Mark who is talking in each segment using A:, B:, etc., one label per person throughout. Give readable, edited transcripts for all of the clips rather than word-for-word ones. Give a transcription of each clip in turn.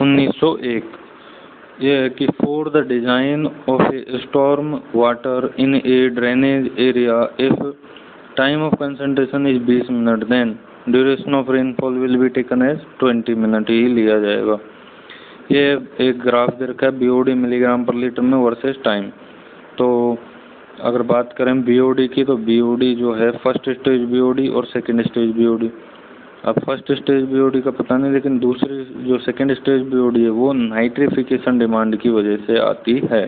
A: 1901। ये है कि for the design of a storm water in a drainage area if time of concentration is 20 minute then duration of rainfall will be taken as 20 minute ही लिया जाएगा। ये एक graph दे रखा है बीओडी मिलीग्राम पर लीटर में वर्सेस टाइम। तो अगर बात करें बीओडी की, तो बीओडी जो है फर्स्ट स्टेज बीओडी और सेकंड स्टेज बीओडी। अब फर्स्ट स्टेज बीओडी का पता नहीं, लेकिन दूसरी जो सेकंड स्टेज बीओडी है वो नाइट्रिफिकेशन डिमांड की वजह से आती है।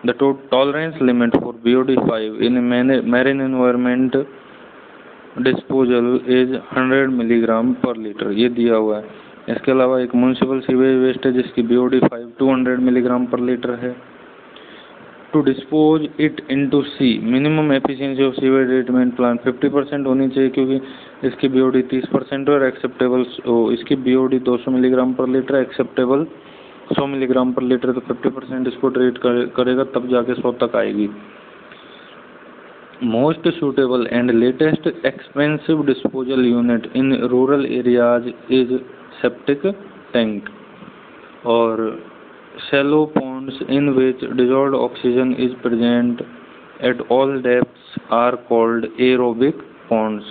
A: The tolerance limit for BOD 5 in marine environment disposal is 100 milligram पर लीटर, ये दिया हुआ है। इसके अलावा एक म्यूनिसिपल सीवेज वेस्ट है जिसकी बीओडी 5 200 मिलीग्राम पर लीटर है। To dispose it into sea minimum efficiency of sewage treatment plant 50% होनी चाहिए, क्योंकि इसकी बीओडी 30% और एक्सेप्टेबल इसकी बीओडी 200 मिलीग्राम पर लीटर, एक्सेप्टेबल 100 मिलीग्राम पर लीटर। तो 50% इसको ट्रीट करेगा तब जाके 100 तक आएगी। Most suitable and latest expensive disposal unit in rural areas is septic tank और shallow ponds in which dissolved oxygen is present at all depths are called aerobic ponds.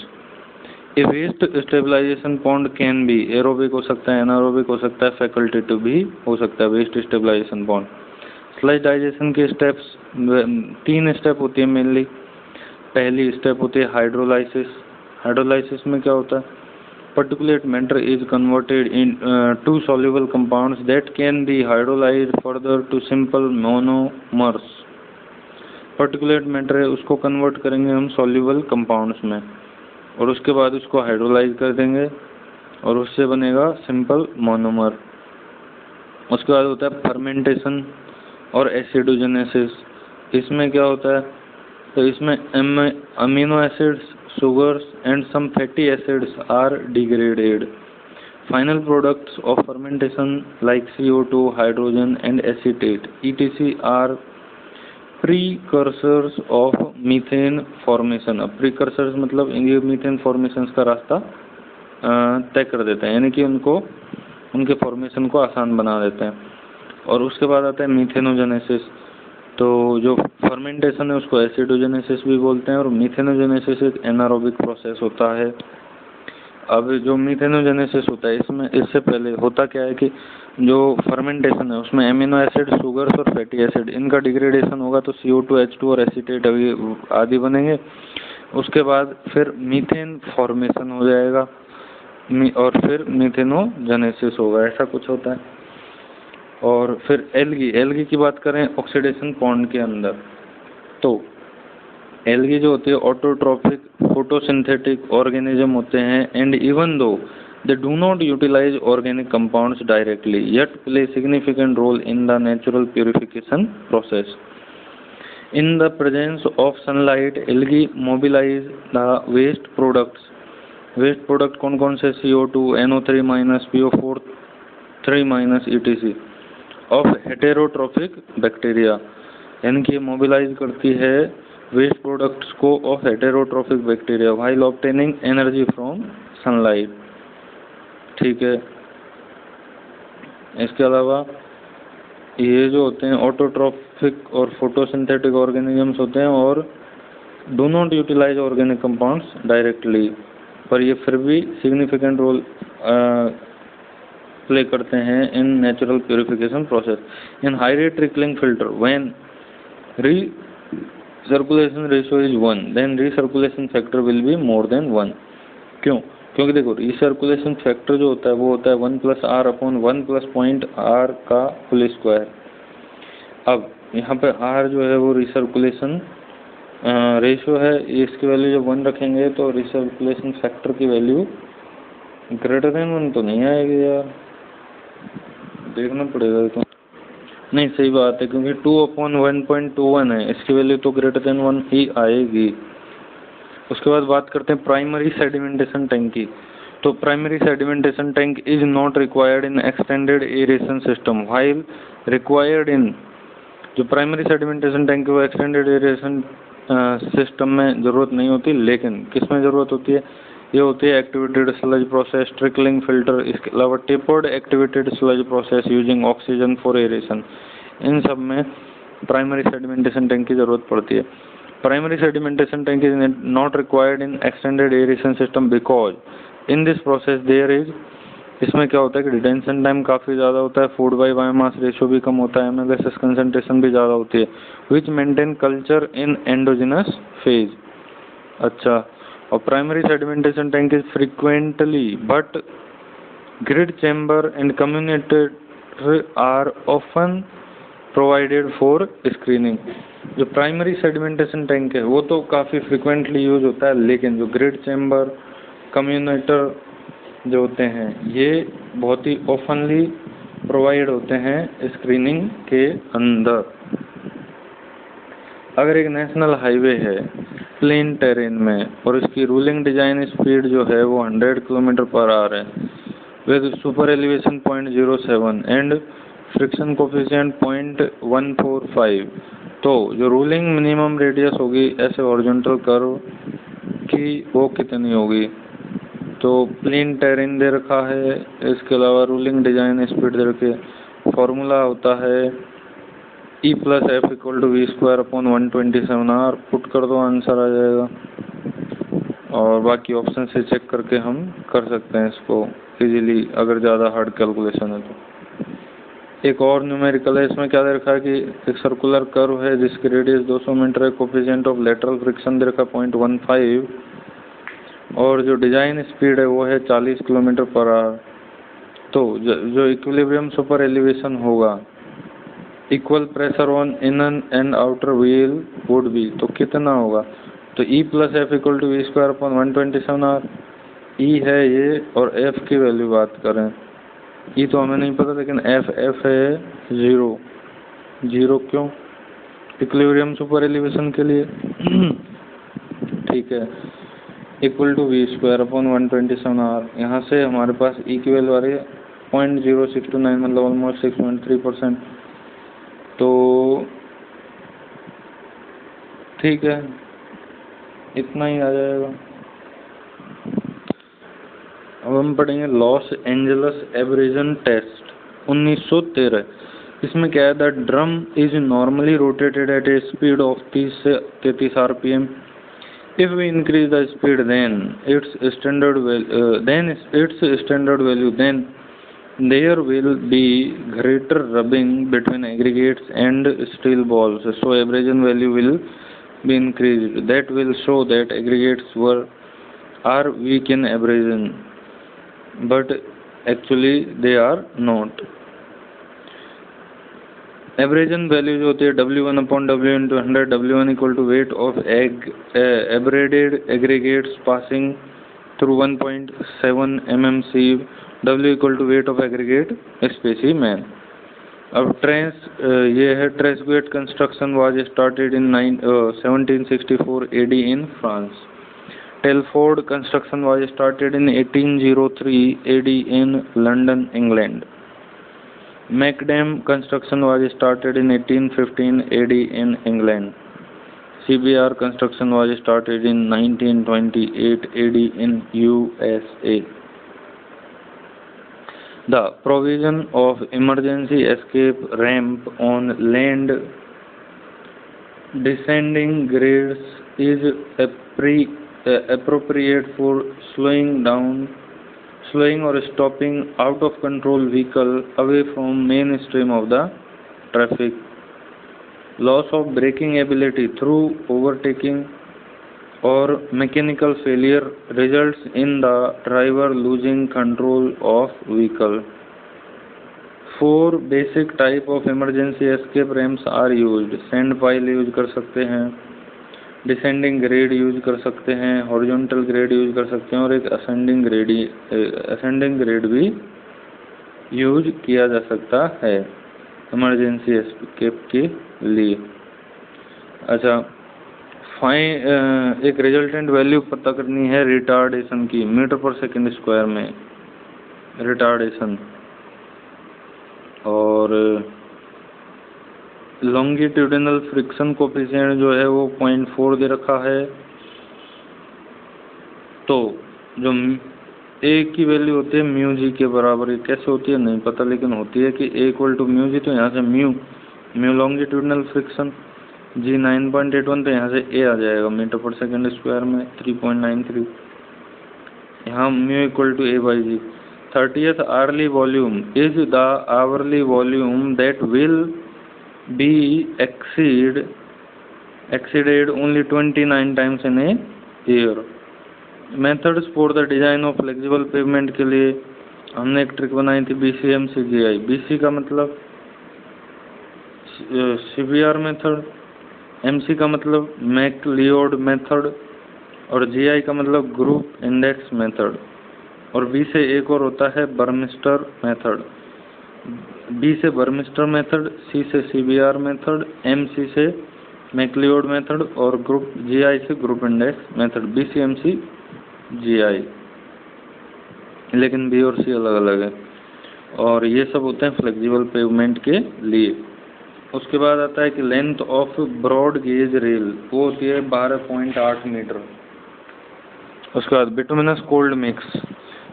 A: A waste stabilization pond can be aerobic हो सकता है, anaerobic हो सकता है, facultative भी हो सकता है। waste stabilization pond sludge digestion के स्टेप्स 3 स्टेप होती है मेनली। पहली स्टेप होती है हाइड्रोलाइसिस। हाइड्रोलाइसिस में क्या होता है, particulate matter is converted to soluble compounds that can be hydrolyzed further to simple monomers। particulate matter है उसको कन्वर्ट करेंगे हम soluble compounds में और उसके बाद उसको हाइड्रोलाइज कर देंगे और उससे बनेगा सिंपल मोनोमर। उसके बाद होता है फर्मेंटेशन और एसिडोजेनेसिस। इसमें क्या होता है, तो इसमें amino acids, sugars and some fatty acids are degraded. Final products of fermentation like CO2, hydrogen and acetate etc are precursors of methane formation। अब precursors मतलब ये मीथेन फॉर्मेशन का रास्ता तय कर देते हैं, यानी कि उनके फॉर्मेशन को आसान बना देते हैं। और उसके बाद आता है मीथेनोजेनेसिस। तो जो फर्मेंटेशन है उसको एसिडोजेनेसिस भी बोलते हैं और मीथेनोजेनेसिस एक एनारोबिक प्रोसेस होता है। अब जो मीथेनोजेनेसिस होता है इसमें इससे पहले होता क्या है कि जो फर्मेंटेशन है उसमें एमिनो एसिड, शुगर्स और फैटी एसिड इनका डिग्रेडेशन होगा, तो CO2, H2 और एसीटेट आदि बनेंगे। उसके बाद फिर मीथेन फॉर्मेशन हो जाएगा और फिर मीथेनोजेनेसिस होगा, ऐसा कुछ होता है। और फिर एल्गी की बात करें ऑक्सीडेशन पॉन्ड के अंदर, तो एल्गी जो होती है ऑटोट्रॉफिक फोटोसिंथेटिक ऑर्गेनिज्म होते हैं and even though they do not utilise organic compounds directly yet play significant role in the natural purification process. In the presence of sunlight algae mobilise the waste products. Waste product कौन कौन से, CO2, NO3-, PO4 3- etc of heterotrophic bacteria, यानी कि mobilise करती है waste products को of heterotrophic bacteria while obtaining energy from sunlight. ठीक है, इसके अलावा ये जो होते हैं ऑटोट्रॉफिक और फोटोसिंथेटिक ऑर्गेनिजम्स होते हैं और do not utilise organic compounds directly, पर ये फिर भी सिग्निफिकेंट रोल प्ले करते हैं in natural purification process. In high rate trickling filter when recirculation ratio is 1 then recirculation factor will be more than 1। क्यों? क्योंकि देखो रीसर्कुलेशन फैक्टर जो होता है वो होता है 1 + R/1 + पॉइंट R का होल स्क्वायर। अब यहाँ पे R जो है वो रीसर्कुलेशन रेशियो है, इसकी वैल्यू जब 1 रखेंगे तो रीसर्कुलेशन फैक्टर की वैल्यू ग्रेटर देन 1 तो नहीं आएगी यार, देखना पड़ेगा। तो नहीं, सही बात है, क्योंकि 2/1.21 है, इसकी वैल्यू तो ग्रेटर देन 1 ही आएगी। उसके बाद बात करते हैं प्राइमरी सेडिमेंटेशन टैंक की। तो primary sedimentation tank is not required in extended aeration system while required in, जो प्राइमरी सेडिमेंटेशन टैंक है वो एक्सटेंडेड एरेशन सिस्टम में ज़रूरत नहीं होती, लेकिन किस में ज़रूरत होती है, ये होती है activated sludge process, trickling filter, इसके अलावा tapered activated sludge process using oxygen for aeration. इन सब में प्राइमरी सेडिमेंटेशन टैंक की जरूरत पड़ती है। Primary sedimentation tank is not required in extended aeration system because in this process there is, इसमें क्या होता है कि डिटेंशन टाइम काफ़ी ज़्यादा होता है, फूड बाई बायोमास रेशियो भी कम होता है, एमएलएसएस कंसंट्रेशन भी ज़्यादा होती है, which maintain culture in endogenous phase. अच्छा, और primary sedimentation tank is frequently but grit chamber and comminutor are often provided for screening. जो प्राइमरी सेडिमेंटेशन टैंक है वो तो काफ़ी फ्रिक्वेंटली यूज होता है, लेकिन जो ग्रिड चैम्बर, कम्युनिकेटर जो होते हैं ये बहुत ही ओपनली प्रोवाइड होते हैं स्क्रीनिंग के अंदर। अगर एक नेशनल हाईवे है प्लेन टेरेन में और इसकी रूलिंग डिजाइन स्पीड जो है वो 100 किलोमीटर पर आवर है with super elevation 0.07 and friction coefficient 0.145, तो जो रूलिंग मिनिमम रेडियस होगी ऐसे हॉरिजॉन्टल कर्व की वो कितनी होगी? तो प्लेन टेरेन दे रखा है, इसके अलावा रूलिंग डिजाइन स्पीड दे रखी है। फॉर्मूला होता है E + F = V²/127R। पुट कर दो, आंसर आ जाएगा। और बाकी ऑप्शन से चेक करके हम कर सकते हैं इसको इजीली, अगर ज़्यादा हार्ड कैलकुलेशन है तो। एक और न्यूमेरिकल है, इसमें क्या दे रखा है कि एक सर्कुलर कर्व है जिसकी रेडियस 200 मीटर है, कोफिशिएंट ऑफ लेटरल फ्रिक्शन दे रखा है 0.15 और जो डिजाइन स्पीड है वो है 40 किलोमीटर पर आवर। तो जो इक्विलिब्रियम सुपर एलिवेशन होगा, equal pressure on inner and outer wheel would be, तो कितना होगा? तो E + F = V²/127R। E है ये और F की वैल्यू बात करें, E तो हमें नहीं पता, लेकिन F है 0 क्यों? इक्विलिब्रियम सुपर एलिवेशन के लिए। ठीक है, इक्वल टू V²/127R। यहाँ से हमारे पास E की वैल्यू आ रही है 0.0629, मतलब ऑलमोस्ट 6.3%। तो ठीक है, इतना ही आ जाएगा। अब हम पढ़ेंगे लॉस एंजलस एब्रेजन टेस्ट 1913। इसमें क्या है, the drum is normally rotated eight A speed of 30 से 33 RPM। If we increase the speed, then its standard value, then there will be greater rubbing between aggregates and steel balls, so abrasion value will be increased. That will show that aggregates are weak in abrasion, but actually they are not. Abrasion value जो होती है W1/W × 100, W1 = weight of abraded aggregates passing through 1.7 mm sieve, W = weight of aggregate specimen। अब ये है Tresaguet construction was started in 1764 AD in France. Telford construction was started in 1803 AD in London, England. Macadam construction was started in 1815 AD in England. CBR construction was started in 1928 AD in USA. The provision of emergency escape ramp on land descending grades is appropriate for slowing or stopping out of control vehicle away from mainstream of the traffic. Loss of braking ability through overtaking or mechanical failure results in the driver losing control of vehicle. 4 basic type of emergency escape ramps are used. Sand pile use कर सकते हैं, descending grade use कर सकते हैं, horizontal grade use कर सकते हैं और एक असेंडिंग ग्रेड भी यूज किया जा सकता है इमरजेंसी एस्केप के लिए। अच्छा, एक रिजल्टेंट वैल्यू पता करनी है रिटार्डेशन की, मीटर/सेकंड² में रिटार्डेशन, और लॉन्गिट्यूडिनल फ्रिक्शन कोफिशिएंट जो है वो 0.4 दे रखा है। तो जो ए की वैल्यू होती है म्यू जी के बराबर, ये कैसे होती है नहीं पता, लेकिन होती है कि ए इक्वल टू म्यू जी, तो यहाँ से म्यू लॉन्गिट्यूडनल फ्रिक्शन, जी 9.81, तो यहाँ से ए आ जाएगा मीटर पर सेकेंड स्क्वायर में 3.93, यहाँ mu equal to A by G. 30th hourly volume is the hourly volume that will be exceeded only 29 times in a year। Methods for the design of flexible pavement के लिए हमने एक trick बनाई थी BCMCGI। BC का मतलब CVR method, MC का मतलब मैकलियोड मेथड, और GI का मतलब ग्रुप इंडेक्स मेथड, और B से एक और होता है बर्मिस्टर मेथड। B से बर्मिस्टर मेथड, C से CBR मेथड, MC से मैकलियोड मेथड, और ग्रुप GI से ग्रुप इंडेक्स मेथड, BCMCGI, लेकिन B और C अलग अलग है। और ये सब होते हैं फ्लेक्सिबल पेवमेंट के लिए। उसके बाद आता है कि length of broad gauge rail, वो होती है 12.8 मीटर। उसके बाद bituminous cold mix.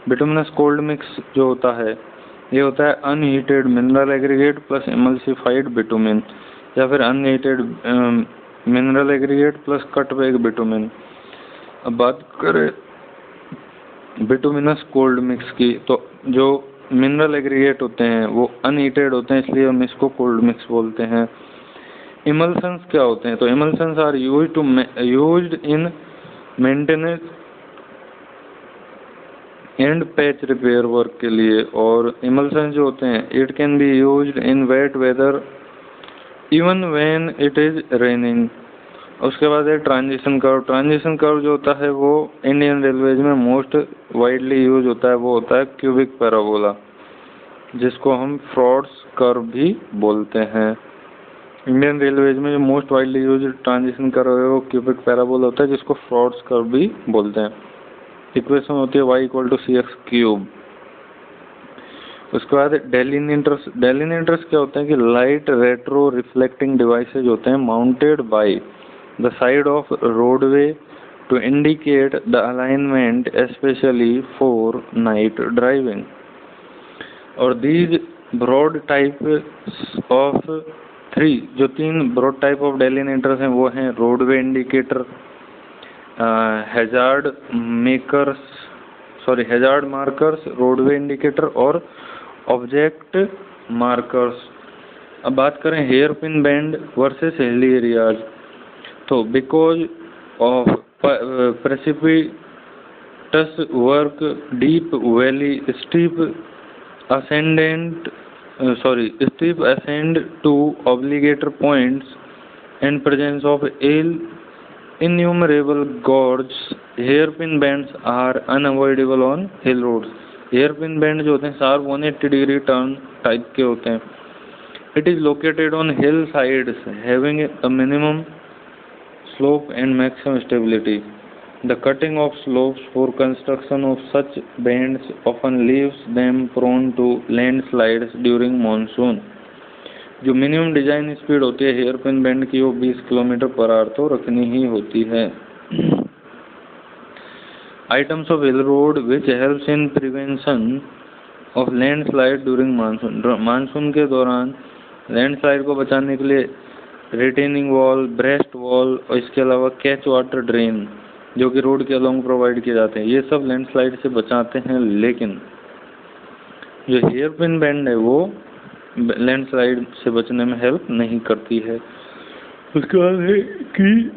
A: Bituminous cold mix जो होता है, ये होता है unheated mineral aggregate plus emulsified bitumen, या फिर unheated mineral aggregate plus cut back bitumen. अब बात करें बिटुमिनस कोल्ड मिक्स की, तो जो मिनरल एग्रीगेट होते हैं वो अनहीटेड होते हैं, इसलिए हम इसको कोल्ड मिक्स बोलते हैं। इमल्सन्स क्या होते हैं, तो emulsions are used in maintenance and patch repair work के लिए। और इमल्सन जो होते हैं it can be used in wet weather even when it is raining. उसके बाद है ट्रांजिशन कर्व। ट्रांजिशन कर्व जो होता है वो इंडियन रेलवेज में मोस्ट वाइडली यूज होता है, वो होता है क्यूबिक पैराबोला, जिसको हम फ्रॉड्स कर्व भी बोलते हैं। इंडियन रेलवेज में जो most widely use transition curve है वो क्यूबिक पैराबोला होता है, जिसको फ्रॉड्स कर्व भी बोलते हैं। इक्वेशन होती है y इक्वल टू CX³। उसके बाद डेलिनेटर्स। डेलिनेटर्स क्या होते हैं कि लाइट रेट्रो रिफ्लेक्टिंग डिवाइसेज होते हैं mounted by the side of roadway to indicate the alignment specially for night driving. और दीज ब्रॉड टाइप ऑफ जो तीन ब्रॉड टाइप ऑफ डेलिनेटर्स हैं वो हैं roadway indicator, hazard markers, roadway indicator और object markers. अब बात करें hairpin bend versus hilly areas, तो because of precipitous work, deep valley, steep ascend to obligator points and presence of innumerable gorges, hairpin bands are unavoidable on hill roads। hairpin band जो होते हैं sharp 180 degree turn type के होते हैं। it is located on hill sides having a minimum slope and maximum stability। the cutting of slopes for construction of such bands often leaves them prone to landslides during monsoon। जो minimum design speed होती है hair pin bend की वो 20 kilometre पर hour तो रखनी ही होती है। Items of hill road which helps in prevention of landslide during monsoon. Monsoon के दौरान लैंडस्लाइड को बचाने के लिए रिटेनिंग वॉल, ब्रेस्ट वॉल और इसके अलावा कैच वाटर ड्रेन जो कि रोड के अलोंग प्रोवाइड किए जाते हैं, ये सब लैंडस्लाइड से बचाते हैं। लेकिन जो हेयर पिन बैंड है वो लैंडस्लाइड से बचने में हेल्प नहीं करती है। उसके बाद है कि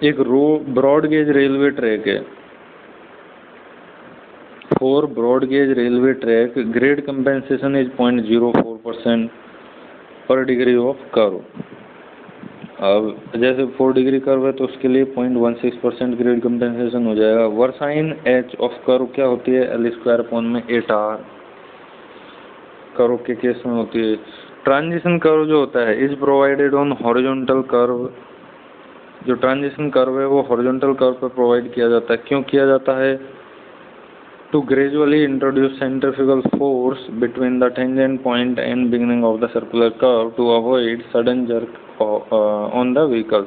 A: एक ब्रॉड गेज रेलवे ट्रैक है। For broad gauge railway track grade compensation is 0.04% पर डिग्री ऑफ कर्व। अब जैसे 4 डिग्री कर्व है तो उसके लिए 0.16% ग्रेड कंपेंसेशन हो जाएगा। वर्साइन एच ऑफ कर्व क्या होती है, L²/8R कर्व के केस में होती है। ट्रांजिशन कर्व जो होता है is provided on horizontal curve. जो ट्रांजिशन कर्व है वो हॉरिजॉन्टल कर्व पर प्रोवाइड किया जाता है। क्यों किया जाता है, to gradually introduce centrifugal force between the tangent point and beginning of the circular curve to avoid sudden jerk on the vehicle।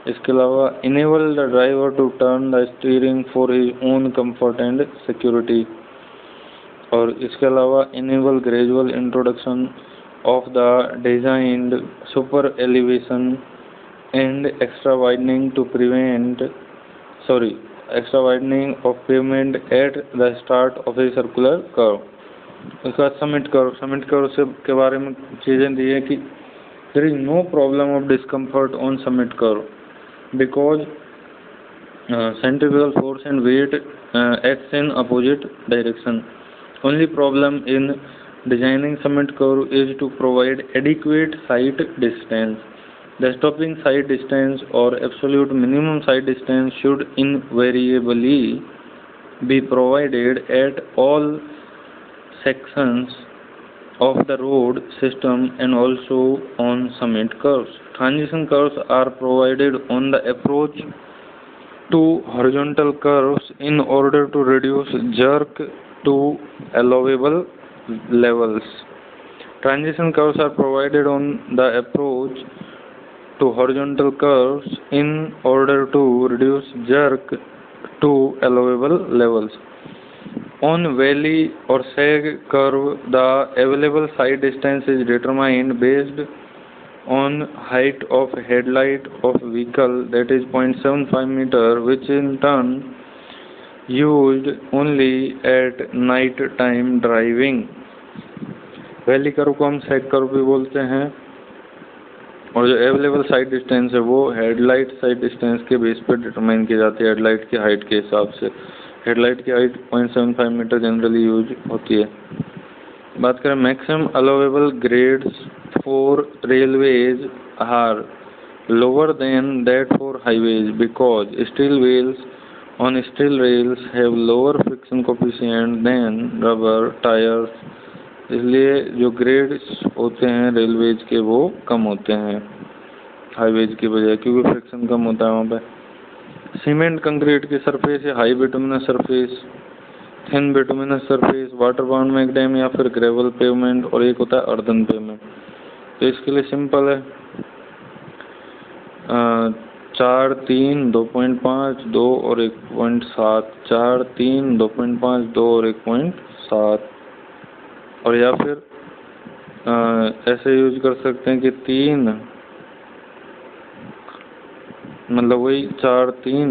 A: इसके अलावा enable the driver to turn the steering for his own comfort and security, और इसके अलावा enable gradual introduction of the designed super elevation and extra widening to prevent extra widening of pavement at the start of a circular curve. उसके बाद summit curve से के बारे में चीज़ें दी है कि there is no problem of discomfort on summit curve because centrifugal force and weight acts in opposite direction. Only problem in designing summit curve is to provide adequate sight distance. The stopping sight distance or absolute minimum sight distance should invariably be provided at all sections of the road system and also on summit curves. Transition curves are provided on the approach to horizontal curves in order to reduce jerk to allowable levels. Transition curves are provided on the approach to horizontal curves in order to reduce jerk to allowable levels. On valley or sag curve, the available sight distance is determined based on height of headlight of vehicle, that is 0.75 meter, which in turn used only at night time driving. Valley curve को हम सैग curve भी बोलते हैं, और जो available side distance है वो headlight side distance के बेस पर डिटरमाइन की जाती है, हेडलाइट की हाइट के हिसाब से। हेडलाइट की हाइट 0.75 मीटर जनरली यूज होती है। बात करें maximum allowable grades for railways are lower than that for highways because steel wheels on steel rails have lower friction coefficient than rubber tires, इसलिए जो ग्रेड्स होते हैं रेलवेज के वो कम होते हैं हाईवेज की बजाय, क्योंकि फ्रिक्शन कम होता है वहाँ पे। सीमेंट कंक्रीट की सरफेस या high bituminous surface, thin bituminous surface, water bound macadam या फिर ग्रेवल पेवमेंट, और एक होता है अर्दन पेवमेंट। तो इसके लिए सिंपल है 4, 3, 2.5, 2 और 1.7, 4, 3, 2.5, 2 और 1.7, और या फिर ऐसे यूज कर सकते हैं कि 3 मतलब वही 4, 3,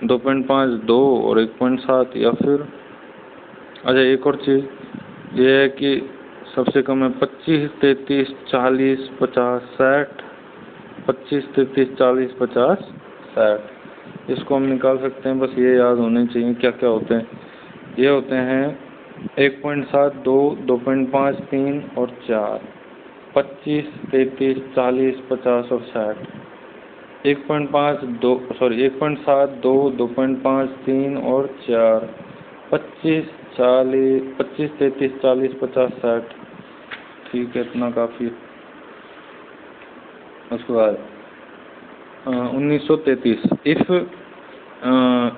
A: 2.5, 2 और 1.7, या फिर अच्छा एक और चीज़ ये है कि सबसे कम है 25, 33, 40, 50, 60, 25, 33, 40, 50, 60। इसको हम निकाल सकते हैं, बस ये याद होने चाहिए क्या क्या होते हैं। ये होते हैं 1.7, 2, 2.5, 3 और 4, 25, 33, 40, 50 और 60। 1.7, 2, 2.5, 3 और 4, 25, 33, 40, 50, 60। ठीक है, इतना काफ़ी है। उसके बाद 1933,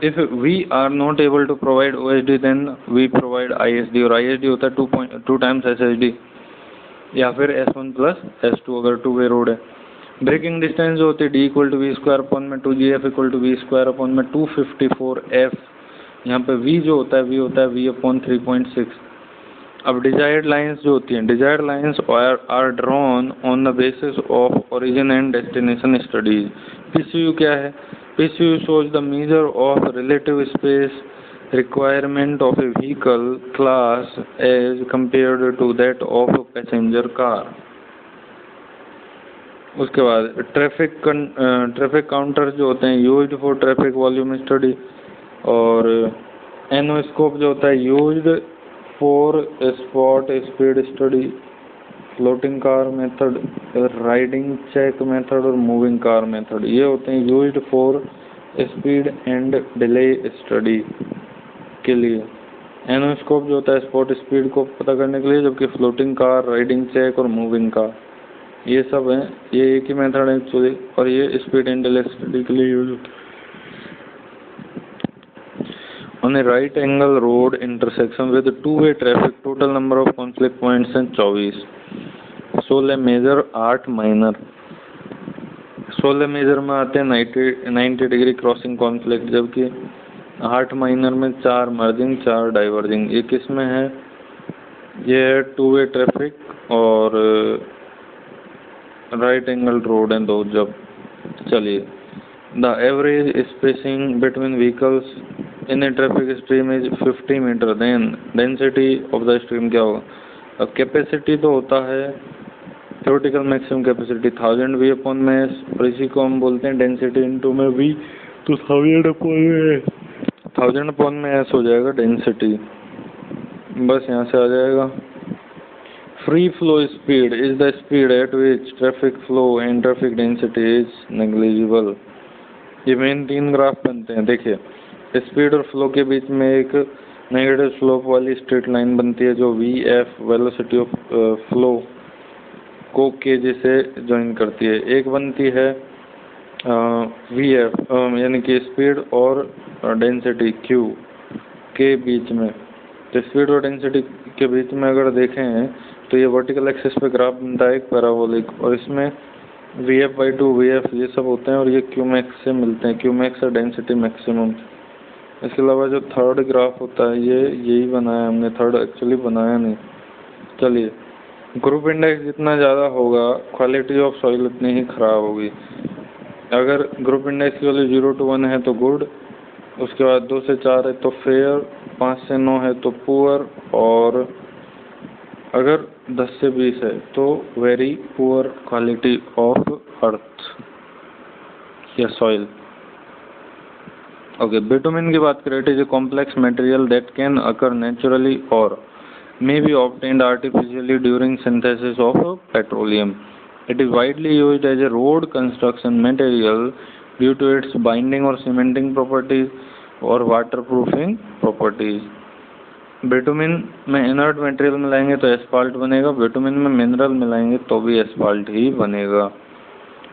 A: if we are not able to provide OSD then we provide ISD, और ISD होता है 2 टाइम्स SSD या फिर S1 प्लस S2 अगर 2 वे रोड है। ब्रेकिंग डिस्टेंस जो होती है D = V² 2GF = V² 254F। यहाँ पे V जो होता है V/3.6। अब डिजायर्ड लाइंस जो होती हैं, desired lines are drawn on the basis of origin and destination studies. PCU क्या है? PCU shows the measure of relative space requirement of a vehicle class as compared to that of a passenger car। उसके बाद traffic counter जो होते हैं used for traffic volume study, और enoscope जो होता है used for spot speed study, floating car method, riding check method और मूविंग कार मेथड, ये होते हैं used for speed and delay study के लिए। एनोस्कोप जो होता है स्पॉट स्पीड को पता करने के लिए, जबकि फ्लोटिंग कार, राइडिंग चेक और मूविंग कार ये सब हैं, ये एक ही मेथड है एक्चुअली, और ये स्पीड एंड डिले स्टडी के लिए यूज होता है। On a right angle road intersection with two-way traffic, total number of conflict points हैं 24। 16 मेजर 8 माइनर। 16 मेजर में आते हैं 90 डिग्री क्रॉसिंग कॉन्फ्लिक्ट, जबकि 8 माइनर में 4 मर्जिंग 4 डाइवर्जिंग। ये किस में है? ये है टू वे ट्रैफिक और राइट एंगल रोड हैं दो जब। चलिए, the average spacing between vehicles in a traffic stream is 50 metre, then density of the stream क्या होगा? अब कैपेसिटी तो होता है theoretical maximum capacity 1000 V upon mass, और इसी को हम बोलते हैं डेंसिटी इनटू में वी, तो 1000 अपॉन मैस हो जाएगा डेंसिटी। बस यहाँ से आ जाएगा। Free flow speed is the speed at which traffic flow and traffic density is negligible. ये मेन 3 ग्राफ बनते हैं। देखिए, स्पीड और फ्लो के बीच में एक नेगेटिव स्लोप वाली स्ट्रेट लाइन बनती है जो V F velocity of flow को के से ज्वाइन करती है। एक बनती है वी एफ यानी कि स्पीड और डेंसिटी क्यू के बीच में। तो स्पीड और डेंसिटी के बीच में अगर देखें तो ये वर्टिकल एक्सिस पे ग्राफ बनता है एक पैराबोलिक, और इसमें V F by two V F ये सब होते हैं और ये क्यू मैक्स से मिलते हैं। क्यू मैक्स है डेंसिटी मैक्सिमम। इसके अलावा जो थर्ड ग्राफ होता है ये यही बनाया हमने, थर्ड एक्चुअली बनाया नहीं। चलिए, ग्रुप इंडेक्स जितना ज़्यादा होगा क्वालिटी ऑफ सॉइल उतनी ही ख़राब होगी। अगर ग्रुप इंडेक्स की वैल्यू 0 to 1 है तो गुड, उसके बाद 2 से 4 है तो फेयर, 5 से 9 है तो पुअर, और अगर 10 से 20 है तो very poor quality of earth या सॉइल। ओके, बिटुमिन की बात करें, it is a complex material that can occur naturally और may be obtained artificially during synthesis of petroleum. It is widely used as a road construction material due to its binding or cementing properties और waterproofing properties. Bitumen में inert material मिलाएंगे तो asphalt बनेगा, bitumen में mineral मिलाएंगे तो भी asphalt ही बनेगा।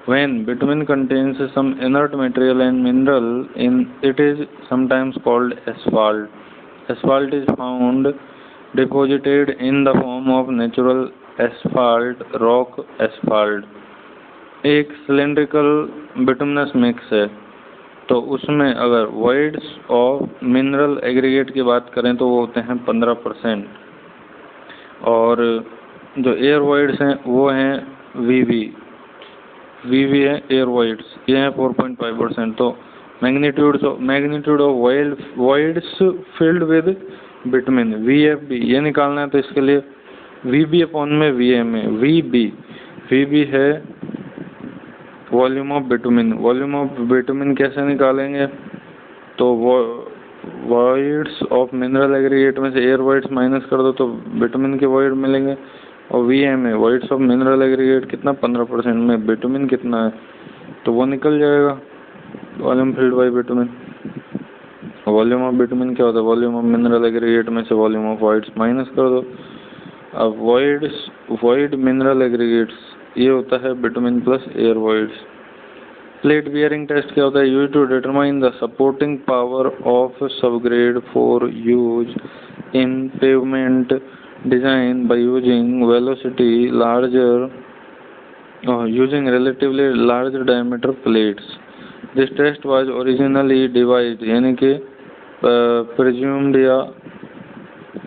A: When bitumen contains some inert material and mineral in it is sometimes called asphalt. Asphalt is found deposited in the form of natural asphalt, rock asphalt. एक cylindrical bituminous mix है, तो उसमें अगर voids of mineral aggregate की बात करें तो वो होते हैं 15%, और जो एयर वॉइड्स हैं वो हैं वीवी है एयर वॉइड्स, ये हैं 4.5%। तो magnitude of voids filled with bitumen VFB ये निकालना है, तो इसके लिए VB अपॉन में VM है। VB है volume of bitumen. Volume of bitumen कैसे निकालेंगे? तो वॉइड्स ऑफ मिनरल एग्रीगेट में से एयर वॉइड्स माइनस कर दो तो बिटुमिन के वॉइड मिलेंगे, और VM है वॉइड्स ऑफ मिनरल एग्रीगेट कितना 15% में बिटुमिन कितना है, तो वो निकल जाएगा volume field by bitumen. Volume of bitumen क्या होता है? वॉल्यूम ऑफ मिनरल एग्रीगेट में से वॉल्यूम ऑफ वॉइड्स माइनस कर दो। अब वॉइड मिनरल एग्रीगेट्स ये होता है bitumen plus air voids. Plate bearing test क्या होता है? Use to determine the supporting power of subgrade for use in pavement design by using velocity larger using relatively larger diameter plates. This test was originally devised यानी कि presumed या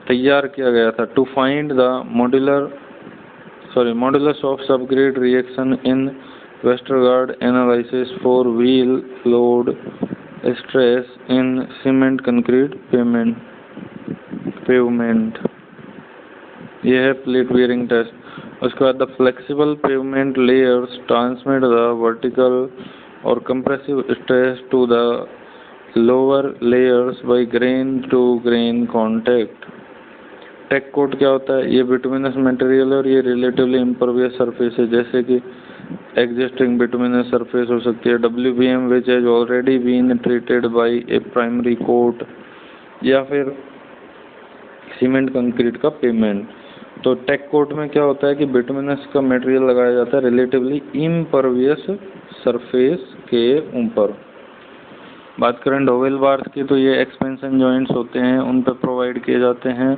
A: तैयार किया गया था to find the modulus of subgrade reaction in Westergaard analysis for wheel load stress in cement concrete pavement। यह है plate bearing test. उसके बाद the flexible pavement layers transmit the vertical और compressive stress to the lower layers by grain to grain contact. Tack coat क्या होता है? ये bituminous material है और ये रिलेटिवली इम्परवियस सरफेस है, जैसे कि एग्जिस्टिंग बिटुमिनस सरफेस हो सकती है WBM which has already been treated by a primary coat, या फिर सीमेंट कंक्रीट का पेमेंट। तो टेक कोट में क्या होता है कि बिटुमिनस का मटेरियल लगाया जाता है रिलेटिवली इम्परवियस सरफेस के ऊपर। बात करें डोवेल बार्स की, तो ये एक्सपेंशन जॉइंट्स होते हैं उन पे प्रोवाइड किए जाते हैं,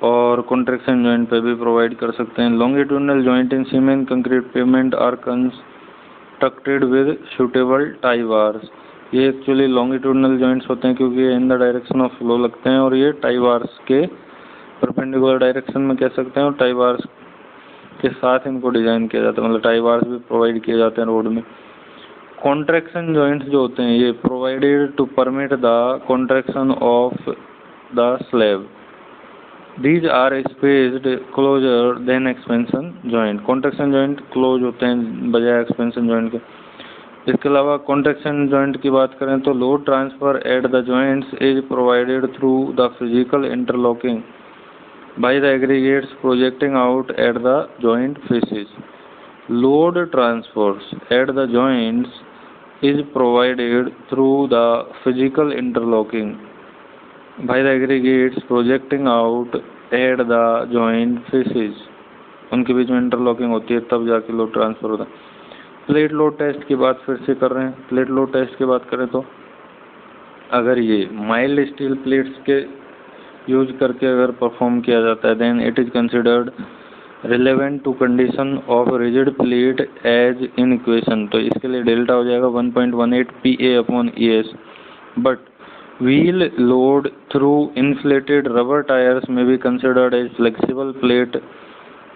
A: और कॉन्ट्रैक्शन जॉइंट पे भी प्रोवाइड कर सकते हैं। Longitudinal joint in cement concrete pavement are obstructed with suitable tie bars. ये एक्चुअली लॉन्गिट्यूडनल जॉइंट्स होते हैं क्योंकि ये in the direction of flow लगते हैं और ये टाई बार्स के परपेंडिकुलर डायरेक्शन में कह सकते हैं और टाई बार्स के साथ इनको डिजाइन किया जाता है, मतलब टाई बार्स भी प्रोवाइड किए जाते हैं रोड में। कॉन्ट्रैक्शन जॉइंट्स जो होते हैं ये provided to permit the contraction of the slab. These are spaced closer than expansion joint। Contraction joint close होते हैं बजाय एक्सपेंशन जॉइंट के। इसके अलावा कॉन्ट्रैक्शन जॉइंट की बात करें तो load transfer at the joints is provided through the physical interlocking by the aggregates projecting out at the joint faces. Load transfers at the joints is provided through the physical interlocking by the aggregates projecting out at the joint faces। उनके बीच में interlocking होती है तब जाके load transfer होता है। Plate load test की बात फिर से कर रहे हैं। प्लेट लोड टेस्ट की बात करें तो अगर ये माइल्ड स्टील प्लेट्स के यूज करके अगर परफॉर्म किया जाता है then it is considered relevant to condition of rigid plate as in equation. तो इसके लिए डेल्टा हो जाएगा 1.18 PA/ES। But wheel load through inflated rubber tires may be considered as flexible plate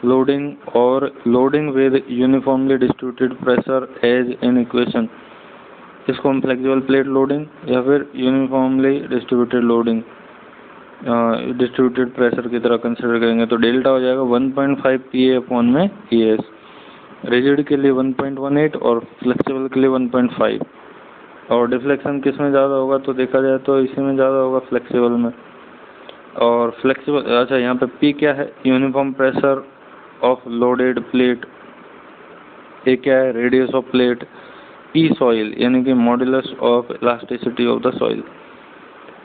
A: loading or loading with uniformly distributed pressure as in equation। इसको हम flexible plate loading या फिर uniformly distributed loading distributed pressure की तरह consider करेंगे। तो delta हो जाएगा 1.5 PA/ES। रिजिड के लिए 1.18 और फ्लेक्सिबल के लिए 1.5। और डिफ्लेक्शन किस में ज़्यादा होगा तो देखा जाए तो इसी में ज़्यादा होगा, फ्लेक्सिबल में। और फ्लेक्सिबल अच्छा यहाँ पे पी क्या है, uniform pressure of loaded plate. A क्या है, radius of plate. P soil यानी कि modulus of elasticity of the soil.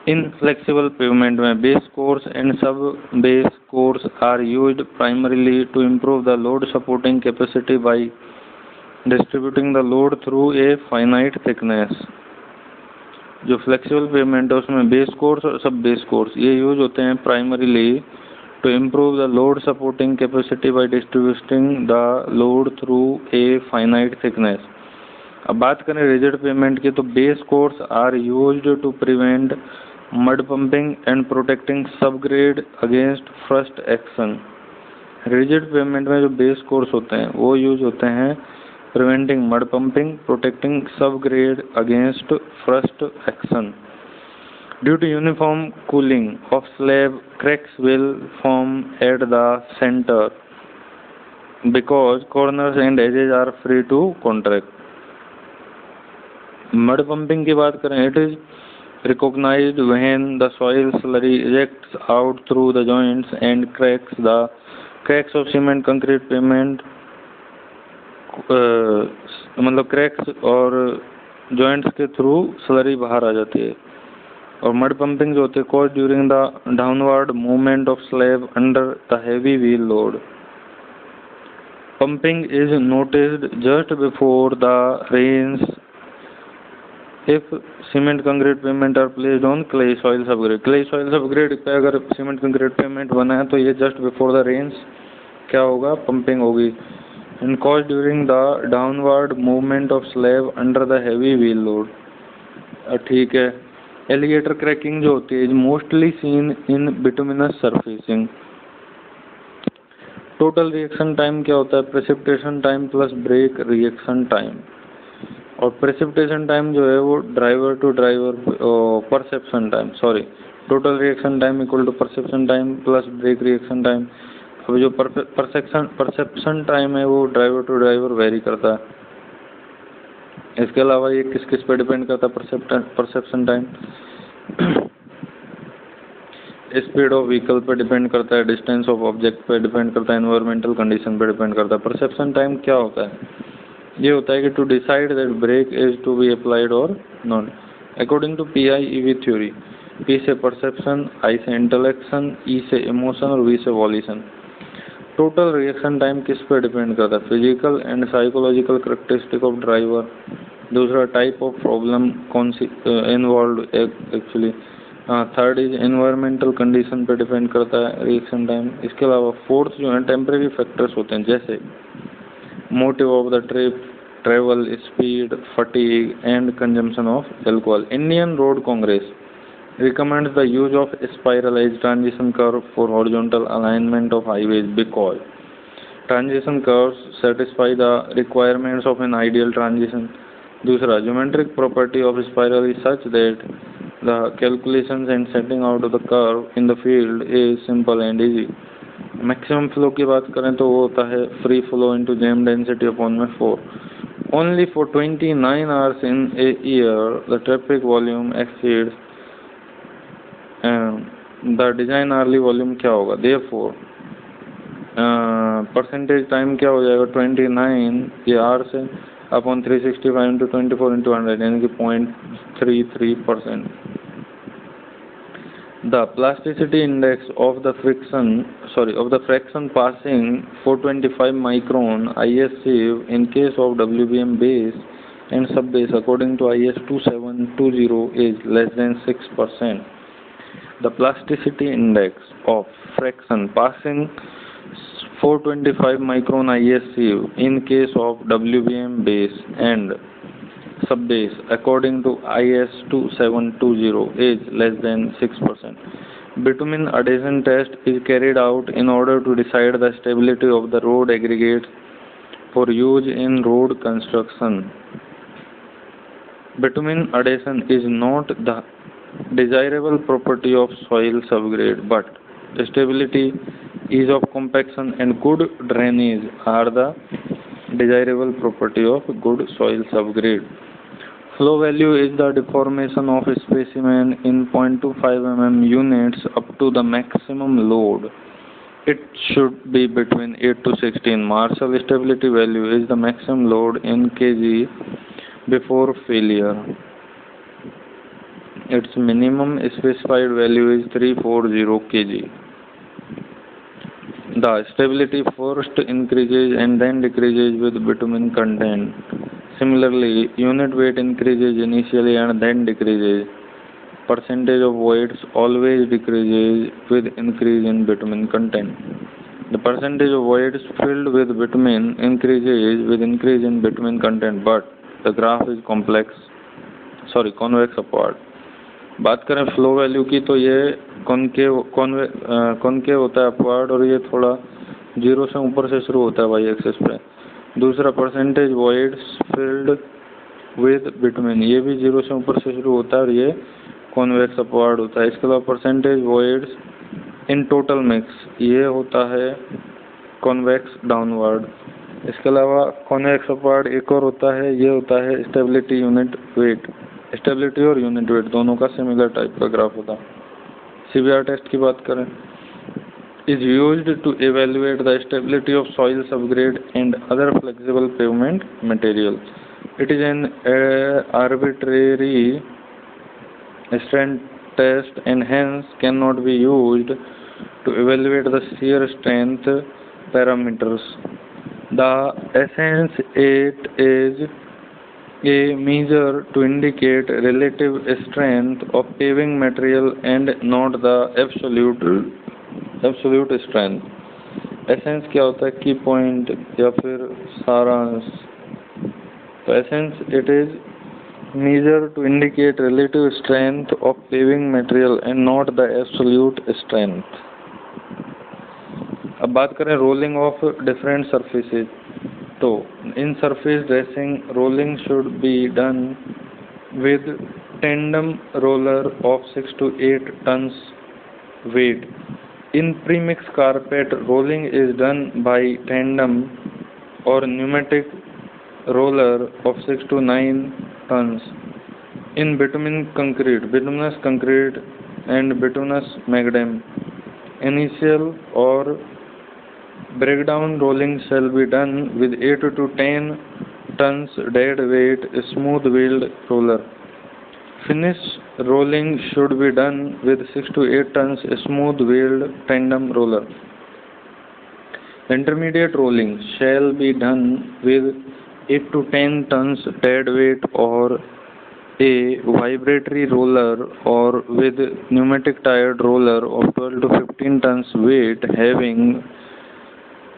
A: In flexible pavement में base course and sub base course are used primarily to improve the load supporting capacity by distributing the load through a finite thickness. जो flexible pavement है उसमें base course और सब base course ये use होते हैं primarily to improve the load supporting capacity by distributing the load through a finite thickness. अब बात करें रिजिड पेवमेंट की तो base course are used to prevent mud pumping and protecting subgrade against frost action. Rigid pavement में जो base course होते हैं वो यूज होते हैं preventing mud pumping, protecting subgrade against frost action। Due to uniform cooling of slab, cracks will form at the center because corners and edges are free to contract। mud pumping की बात करें it is recognized when the soil slurry ejects out through the joints and cracks of cement concrete pavement मतलब cracks और joints के through slurry बाहर आ जाती है। और मड पंपिंग जो होती है cause during the downward movement of slab under the heavy wheel load. Pumping is noticed just before the rains if cement concrete pavement are placed on clay soil subgrade. Clay soil subgrade पे अगर cement concrete pavement बना है तो ये just before the rains क्या होगा, pumping होगी। and caused during the downward movement of slab under the heavy wheel load। ठीक है। एलिगेटर क्रैकिंग जो होती है mostly seen in bituminous surfacing. Total reaction time क्या होता है, precipitation time plus brake reaction time. और प्रेसिपिटेशन टाइम जो है वो driver to driver perception time, sorry total reaction time equal to perception time plus brake reaction time. अब जो perception time है वो ड्राइवर टू ड्राइवर वेरी करता है। इसके अलावा ये किस किस पे डिपेंड करता है perception time, speed of vehicle पे डिपेंड करता है, डिस्टेंस ऑफ ऑब्जेक्ट पे डिपेंड करता है, एनवायरमेंटल कंडीशन पे डिपेंड करता है। परसेप्शन टाइम क्या होता है, ये होता है कि to decide that brake is to be applied और not according to PI/EV theory. P से परसेप्शन, I से इंटेलेक्शन, E से इमोशन और V से वॉल्यूशन। टोटल रिएक्शन टाइम किस पर डिपेंड करता है, physical and psychological characteristic of driver. दूसरा टाइप ऑफ प्रॉब्लम कौन सी involve actually. Third is environmental condition पे डिपेंड करता है रिएक्शन टाइम। इसके अलावा फोर्थ जो है टेम्परेरी फैक्टर्स होते हैं जैसे motive of the trip, travel speed, fatigue, and consumption of alcohol. Indian Road Congress recommends the use of spiralized transition curve for horizontal alignment of highways because transition curves satisfy the requirements of an ideal transition. दूसरा, geometric property of spiral is such that the calculations and setting out of the curve in the field is simple and easy. Maximum flow की बात करें तो वो होता है free flow into jam density upon में 4. Only for 29 hours in a year the traffic volume exceeds the design hourly volume. क्या होगा? देयरफॉर परसेंटेज टाइम क्या हो जाएगा? 29 ये आर से अपॉन 365 इंटू 24 इंटू 100 यानी कि 0.33%. The plasticity index of the fraction passing 425 micron IS sieve in case of WBM base and sub base according to IS 2720 is less than 6%. The plasticity index of fraction passing 425 micron IS sieve in case of WBM base and subbase according to IS 2720 is less than 6%. Bitumen adhesion test is carried out in order to decide the stability of the road aggregates for use in road construction. Bitumen adhesion is not the desirable property of soil subgrade, but stability, ease of compaction and good drainage are the desirable property of good soil subgrade. Flow value is the deformation of a specimen in 0.25 mm units up to the maximum load. It should be between 8 to 16. Marshall stability value is the maximum load in kg before failure. Its minimum specified value is 340 kg. The stability first increases and then decreases with bitumen content. Similarly, unit weight increases initially and then decreases. Percentage of voids always decreases with increase in bitumen content. The percentage of voids filled with bitumen increases with increase in bitumen content, but the graph is convex upward. बात करें flow value की तो ये concave होता है upward और ये थोड़ा जीरो से ऊपर से शुरू होता है वाई एक्सिस पे. दूसरा, percentage voids filled with bitumen, ये भी जीरो से ऊपर से शुरू होता है और ये कॉन्वेक्स अपवर्ड होता है. इसके अलावा percentage voids in total mix, ये होता है कॉन्वेक्स डाउनवर्ड. इसके अलावा कॉन्वेक्स अपवर्ड एक और होता है, ये होता है स्टेबिलिटी यूनिट वेट. स्टेबिलिटी और यूनिट वेट दोनों का सिमिलर टाइप का ग्राफ होता है. सीबीआर टेस्ट की बात करें, is used to evaluate the stability of soil subgrade and other flexible pavement material. It is an arbitrary strength test and hence cannot be used to evaluate the shear strength parameters. The essence it is a measure to indicate relative strength of paving material and not the absolute strength. Essence क्या होता है? की point या फिर सारांश. तो essence it is measure to indicate relative strength of paving material and not the absolute strength. अब बात करें रोलिंग ऑफ डिफरेंट सरफेसेस. तो in surface dressing rolling should be done with tandem roller of 6 to 8 tons weight. In premix carpet, rolling is done by tandem or pneumatic roller of 6 to 9 tons. In bituminous concrete and bituminous macadam, initial or breakdown rolling shall be done with 8 to 10 tons dead weight smooth wheeled roller. Finish rolling should be done with 6 to 8 tons smooth wheeled tandem roller. Intermediate rolling shall be done with 8 to 10 tons dead weight or a vibratory roller or with pneumatic tired roller of 12 to 15 tons weight having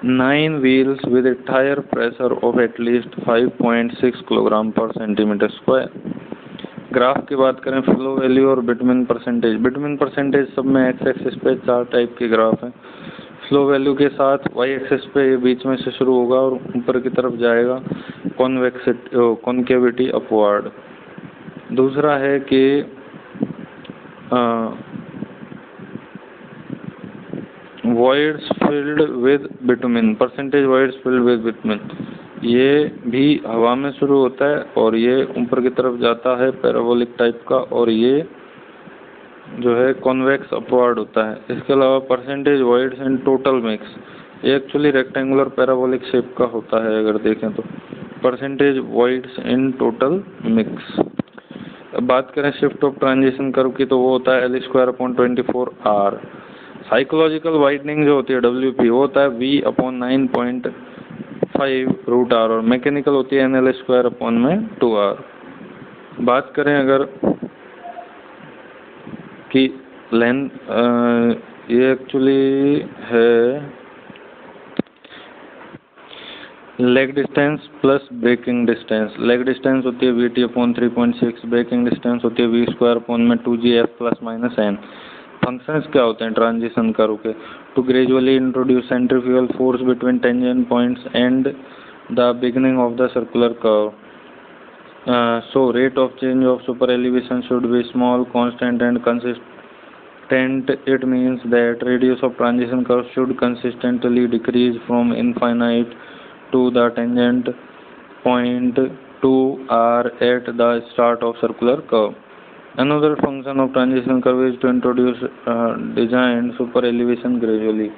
A: 9 wheels with a tire pressure of at least 5.6 kilogram पर centimetre square. Graph की बात करें flow value और bitumen percentage. Bitumen percentage सब में x axis पे 4 type के graph हैं। फ्लो वैल्यू के साथ वाई एक्सिस पे ये बीच में से शुरू होगा और ऊपर की तरफ जाएगा कॉन्केविटी अपवर्ड। दूसरा है कि voids filled with bitumen, percentage voids filled with bitumen, ये भी हवा में शुरू होता है और ये ऊपर की तरफ जाता है पैराबोलिक टाइप का, और ये जो है कॉन्वेक्स अपवर्ड होता है। इसके अलावा percentage voids and total mix, ये एक्चुअली रेक्टेंगुलर पैराबोलिक शेप का होता है अगर देखें तो। Percentage voids in total mix. बात करें शिफ्ट ऑफ ट्रांजिशन कर्व की तो वो होता है L²/24R। साइकोलॉजिकल वाइडनिंग जो होती है WP वो होता है V/9.5√R और मैकेनिकल होती है NL²/2R। बात करें अगर कि लेंथ, ये एक्चुअली है lag distance plus braking distance. Lag distance होती है VT/3.6, ब्रेकिंग डिस्टेंस होती है V²/2GF+-N। फंक्शंस क्या होते हैं ट्रांजिशन कर्व के? To gradually introduce centrifugal force between tangent points and the beginning of the circular curve. So rate of change of super elevation should be small, constant and consistent. It means that radius of transition curve should consistently decrease from infinite to the tangent point 2R at the start of circular curve. Another function of transition curve is to introduce designed super elevation gradually.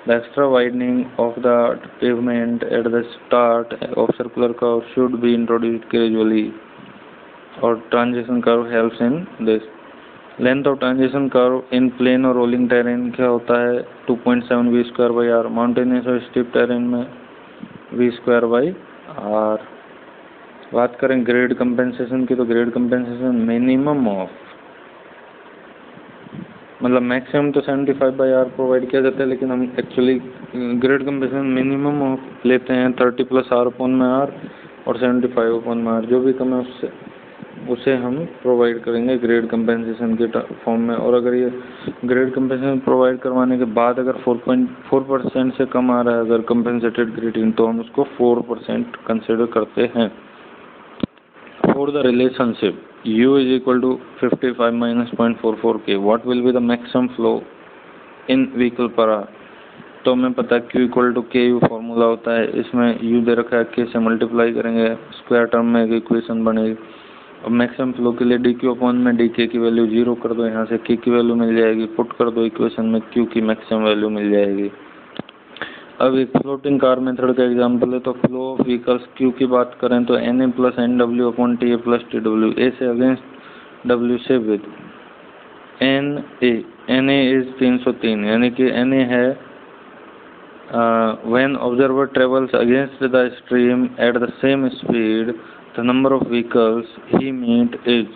A: The extra widening of the pavement at the start of circular curve should be introduced gradually, or transition curve helps in this. Length of transition curve in plain और rolling terrain क्या होता है 2.7 V²/R। Mountainous और steep terrain में V²/R। बात करें grade compensation की तो ग्रेड कंपेंसेशन मिनिमम ऑफ, मतलब मैक्सिमम तो 75/R प्रोवाइड किया जाता है, लेकिन हम actually grade compensation minimum of लेते हैं 30+R/R और 75/R। जो भी कम है उसे हम प्रोवाइड करेंगे ग्रेड कंपेंसेशन के फॉर्म में। और अगर ये ग्रेड कंपेंसेशन प्रोवाइड करवाने के बाद अगर 4.4% से कम आ रहा है अगर कंपेंसेटेड ग्रेडिंग, तो हम उसको 4% कंसिडर करते हैं। For the relationship U = 55 - 0.44 K, what will be the maximum flow in vehicle per hour? तो हमें पता है Q = KU फॉर्मूला होता है, इसमें U दे रखा है, K से मल्टीप्लाई करेंगे, स्क्वायर टर्म में एक इक्वेशन बनेगी। अब मैक्सिमम फ्लो के लिए dQ/dK की वैल्यू 0 कर दो, यहाँ से K की वैल्यू मिल जाएगी, पुट कर दो इक्वेशन में, Q की मैक्सिमम वैल्यू मिल जाएगी। अब एक फ्लोटिंग कार मेथड का एग्जांपल है, तो फ्लो ऑफ व्हीकल्स Q की बात करें तो NA+NW/TA+TW, A से अगेंस्ट W से विद। NA इज 303, यानी कि NA है when observer travels against the stream at the same speed, the number of vehicles he meet is।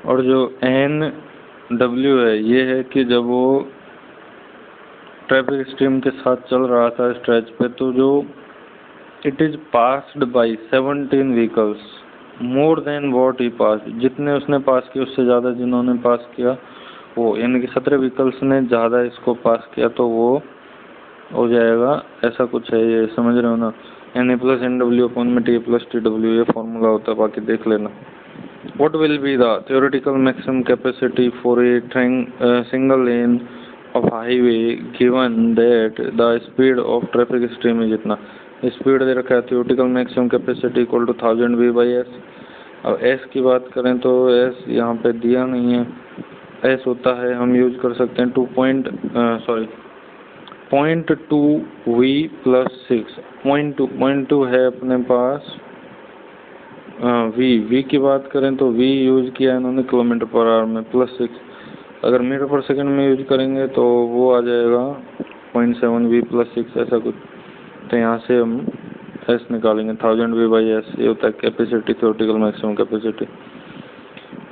A: और जो NW है ये है कि जब वो ट्रैफिक स्ट्रीम के साथ चल रहा था स्ट्रेच पे, तो जो it is passed by 17 vehicles more than what he passed, जितने उसने पास किए उससे ज़्यादा जिन्होंने पास किया वो, यानी कि 17 व्हीकल्स ने ज़्यादा इसको पास किया तो वो हो जाएगा, ऐसा कुछ है, ये समझ रहे हो ना। NA+NW/TA+TW ये फॉर्मूला होता है, बाकी देख लेना। What will be the theoretical maximum capacity for a single lane of highway given that the speed of traffic stream is इतना? स्पीड दे रखा है, theoretical maximum capacity = 1000 V/S। अब S की बात करें तो S यहाँ पे दिया नहीं है, S होता है, हम यूज कर सकते हैं 0.2 V+6। 0.2 है अपने पास। V की बात करें तो V यूज किया है इन्होंने km/h में, +6। अगर मीटर/सेकंड में यूज करेंगे तो वो आ जाएगा 0.7 V+6 ऐसा कुछ। तो यहाँ से हम S निकालेंगे 1000 V/S, ये होता है capacity, theoretical maximum capacity.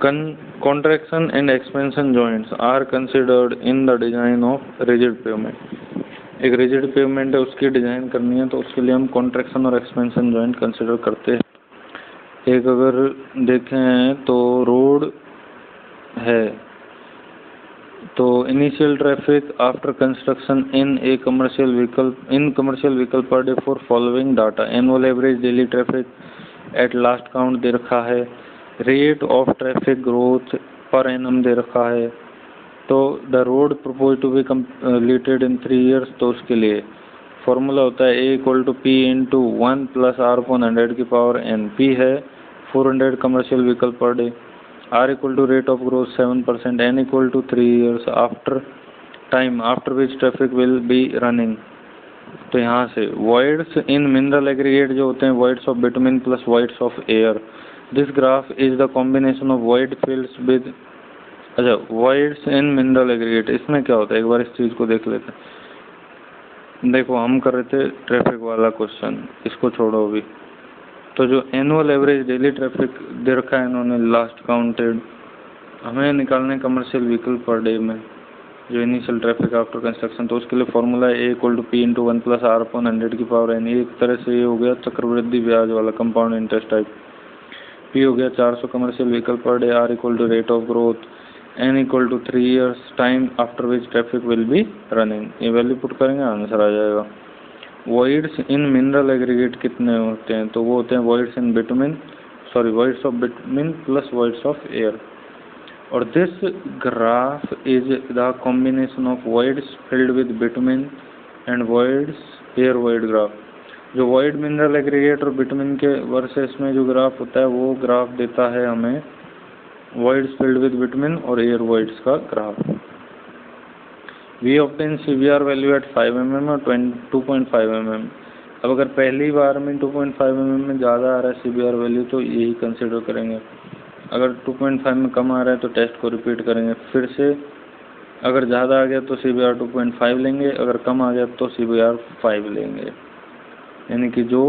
A: Contraction and expansion joints are considered in the design of rigid pavement। एक रिजिड पेवमेंट है उसकी डिज़ाइन करनी है, तो उसके लिए हम कॉन्ट्रैक्शन और एक्सपेंशन जॉइंट कंसिडर करते हैं। एक अगर देखें तो रोड है, तो initial traffic after construction in commercial vehicle per day for following data, annual average daily traffic at last count दे रखा है, rate of traffic growth per annum दे रखा है, तो the road propose to be completed in 3 years, तो उसके लिए फॉर्मूला होता है A equal to P into 1 plus R upon 100 की पावर N। P है 400 commercial vehicle per day, R equal to rate of growth 7%, N equal to 3 years after time after which traffic will be running. तो यहाँ से voids in mineral aggregate जो होते हैं voids of bitumen plus voids of air, this graph is the combination of void fields with, अच्छा voids in mineral aggregate, इसमें क्या होता है एक बार इस चीज़ को देख लेते हैं। देखो हम कर रहे थे ट्रैफिक वाला क्वेश्चन, इसको छोड़ो अभी। तो जो एनुअल एवरेज डेली ट्रैफिक दे रखा है इन्होंने लास्ट काउंटेड, हमें निकालने कमर्शियल व्हीकल पर डे में जो इनिशियल ट्रैफिक आफ्टर कंस्ट्रक्शन, तो उसके लिए formula A equal to P into 1 plus R upon 100 की पावर N। एक तरह से ये हो गया चक्रवृद्धि ब्याज वाला कंपाउंड इंटरेस्ट टाइप। P हो गया 400 commercial vehicle per day, R equal to rate of growth, N equal to 3 years time after which traffic will be running. ये वैल्यू पुट करेंगे आंसर आ जाएगा। वॉइड्स इन मिनरल एग्रीगेट कितने होते हैं, तो वो होते हैं voids in bitumen, sorry voids of bitumen plus voids of air. और this graph is the combination of voids filled with bitumen and voids air void graph. जो वॉइड मिनरल एग्रीगेट और बिटुमिन के वर्सेस में जो graph होता है वो graph देता है हमें वॉइड्स फिल्ड विद बिटुमिन और एयर वॉइड्स का graph. We obtain CBR value at 5 mm और 2.5 mm। अब अगर पहली बार में 2.5 mm में ज़्यादा आ रहा है CBR वैल्यू तो यही कंसिडर करेंगे, अगर 2.5 में कम आ रहा है तो टेस्ट को रिपीट करेंगे फिर से, अगर ज़्यादा आ गया तो CBR 2.5 लेंगे, अगर कम आ गया तो CBR 5 लेंगे, यानी कि जो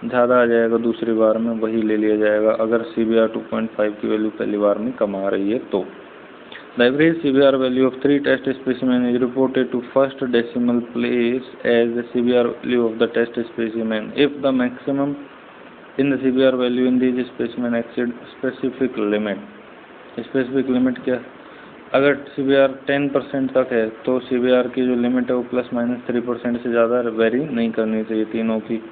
A: ज़्यादा आ जाएगा दूसरी बार में वही ले लिया जाएगा अगर CBR 2.5 की वैल्यू पहली बार में कम आ रही है तो। The average CBR value of 3 test specimen is reported to first decimal place as the CBR value of the test specimen if the maximum in the CBR value in this specimen exceed specific limit. Specific limit क्या, अगर CBR 10% तक है तो CBR की जो limit है वो ±3% से ज़्यादा वेरी नहीं करनी चाहिए तीनों की,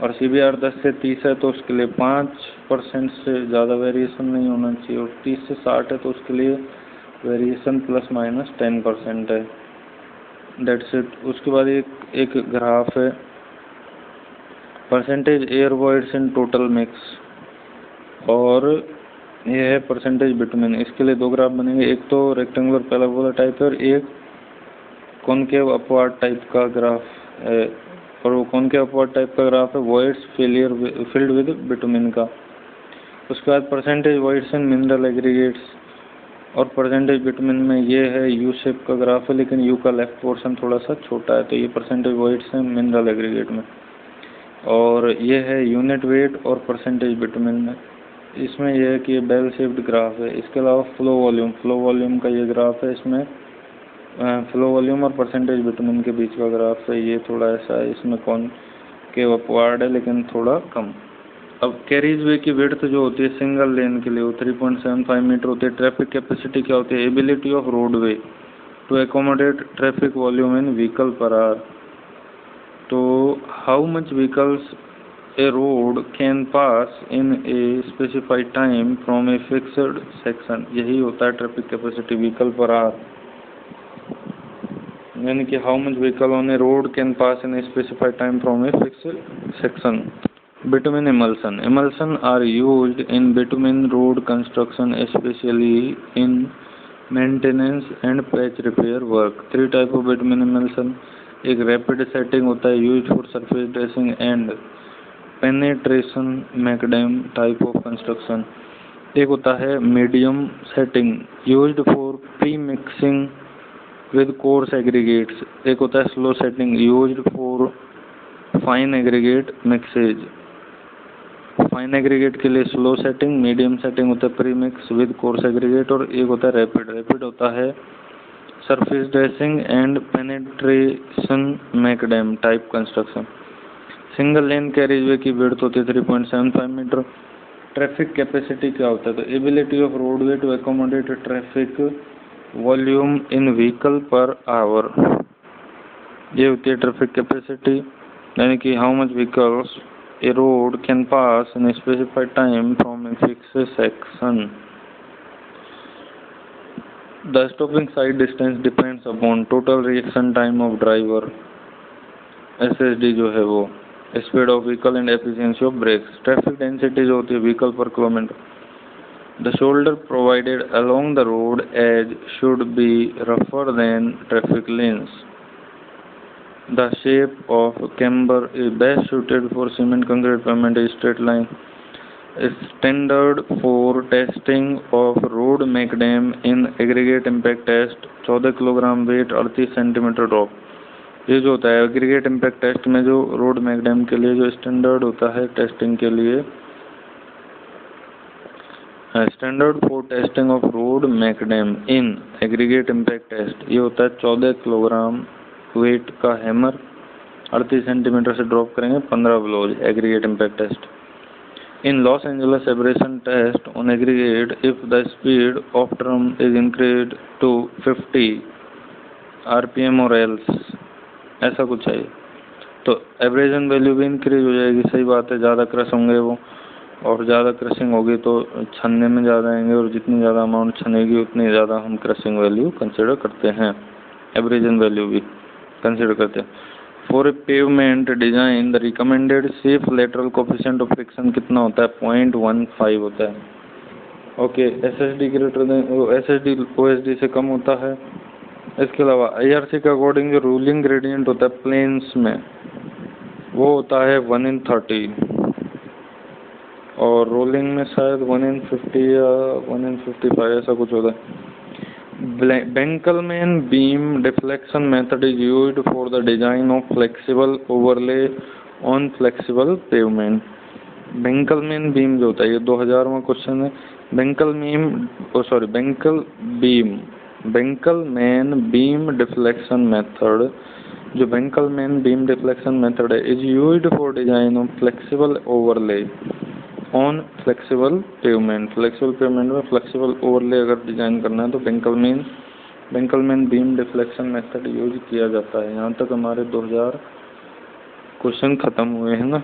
A: और CBR 10 से 30 है तो उसके लिए 5% से ज़्यादा वेरिएशन नहीं होना चाहिए, और 30 से 60 है तो उसके लिए वेरिएशन ±10% है। That's it. उसके बाद एक ग्राफ है percentage air voids in total mix, और ये है परसेंटेज बिटुमिन। इसके लिए दो ग्राफ बनेंगे, एक तो रेक्टेंगुलर पैराबोला टाइप है और एक कॉनकेव अपवार्ड टाइप का ग्राफ है, और वो कॉनकेव अपवार्ड टाइप का ग्राफ है वॉइड्स फिल्ड विद बिटुमिन का। उसके बाद percentage voids in mineral aggregates और परसेंटेज बिटुमिन में ये है यू शेप का ग्राफ है, लेकिन यू का लेफ्ट पोर्शन थोड़ा सा छोटा है, तो ये परसेंटेज वॉइड्स हैं मिनरल एग्रीगेट में, और ये है यूनिट वेट और परसेंटेज बिटुमिन में। इसमें यह है कि ये बेल शेप्ड ग्राफ है। इसके अलावा फ्लो वॉल्यूम का ये ग्राफ है, इसमें फ्लो वॉल्यूम और परसेंटेज बिटुमिन के बीच का ग्राफ है, ये थोड़ा ऐसा है, इसमें कौन के अपवार्ड है लेकिन थोड़ा कम। अब कैरीज वे की विड्थ जो होती है सिंगल लेन के लिए वो 3.75 मीटर होती है। ट्रैफिक कैपेसिटी क्या होती है, ability of roadway to accommodate traffic volume in vehicle per hour. तो how much vehicles a road can pass in a specified time from a fixed section, यही होता है traffic capacity vehicle per our, यानी कि how much vehicle on A road can pass in a specified time from a fixed section. Bitumen emulsion are used in bitumen road construction, especially in maintenance and patch repair work। 3 type of bitumen emulsion, एक rapid setting होता है used for surface dressing and penetration macadam type of construction. एक होता है medium setting used for pre mixing with coarse aggregates. एक होता है slow setting used for fine aggregate mixes. Fine aggregate के लिए स्लो सेटिंग, मीडियम सेटिंग होता है pre mix with coarse aggregate, और एक होता है रैपिड होता है surface dressing and penetration macadam type construction. Single lane carriageway की विड्थ होती है 3.75 मीटर। ट्रैफिक कैपेसिटी क्या होता है, तो ability of roadway to accommodate traffic volume in vehicle per hour, ये होती है ट्रैफिक कैपेसिटी, यानी कि how much vehicles a road can pass in specified time from a fixed section. The stopping side distance depends upon total reaction time of driver, SSD जो है वो, speed of vehicle and efficiency of brakes। traffic density जो होती है vehicle per kilometer। The shoulder provided along the road edge should be rougher than traffic lanes। The shape of camber is best suited for cement concrete pavement is straight line। Standard for testing of road macadam in aggregate impact test 14 kilogram weight 38 centimetre drop. ये जो होता है aggregate impact test में जो road macadam के लिए जो standard होता है टेस्टिंग के लिए, standard for testing of road macadam in aggregate impact test, ये होता है 14 किलोग्राम वेट का हैमर 38 सेंटीमीटर से ड्रॉप करेंगे 15 blows aggregate impact test. In Los Angeles abrasion test on aggregate, if the speed of drum is increased to 50 RPM or else, ऐसा कुछ चाहिए तो एब्रेजन वैल्यू भी इंक्रीज हो जाएगी। सही बात है, ज़्यादा क्रश होंगे वो, और ज़्यादा क्रशिंग होगी तो छनने में ज़्यादा आएंगे, और जितनी ज़्यादा अमाउंट छनेगी उतनी ज़्यादा हम क्रशिंग वैल्यू कंसिडर करते हैं, एब्रेजन वैल्यू भी कंसिडर करते हैं। For a pavement design the recommended safe lateral coefficient of friction कितना होता है, 0.15 होता है। Okay, SSD greater than SSD OSD से कम होता है। इसके अलावा आईआरसी के अकॉर्डिंग जो रूलिंग ग्रेडियंट होता है प्लेन्स में वो होता है 1/30, और रोलिंग में शायद 1/50 या 1/55 ऐसा कुछ होता है। Benkelman beam deflection method is used for the design of flexible overlay on flexible pavement। Benkelman beam जो होता है, ये 2000वां क्वेश्चन है। Benkelman beam deflection method, जो Benkelman beam deflection method है, is used for design of flexible overlay on flexible pavement. Flexible pavement में flexible overlay अगर design करना है तो बेंकलमैन बीम डिफ्लेक्शन मेथड यूज किया जाता है। यहाँ तक हमारे 2000 क्वेश्चन खत्म हुए हैं ना।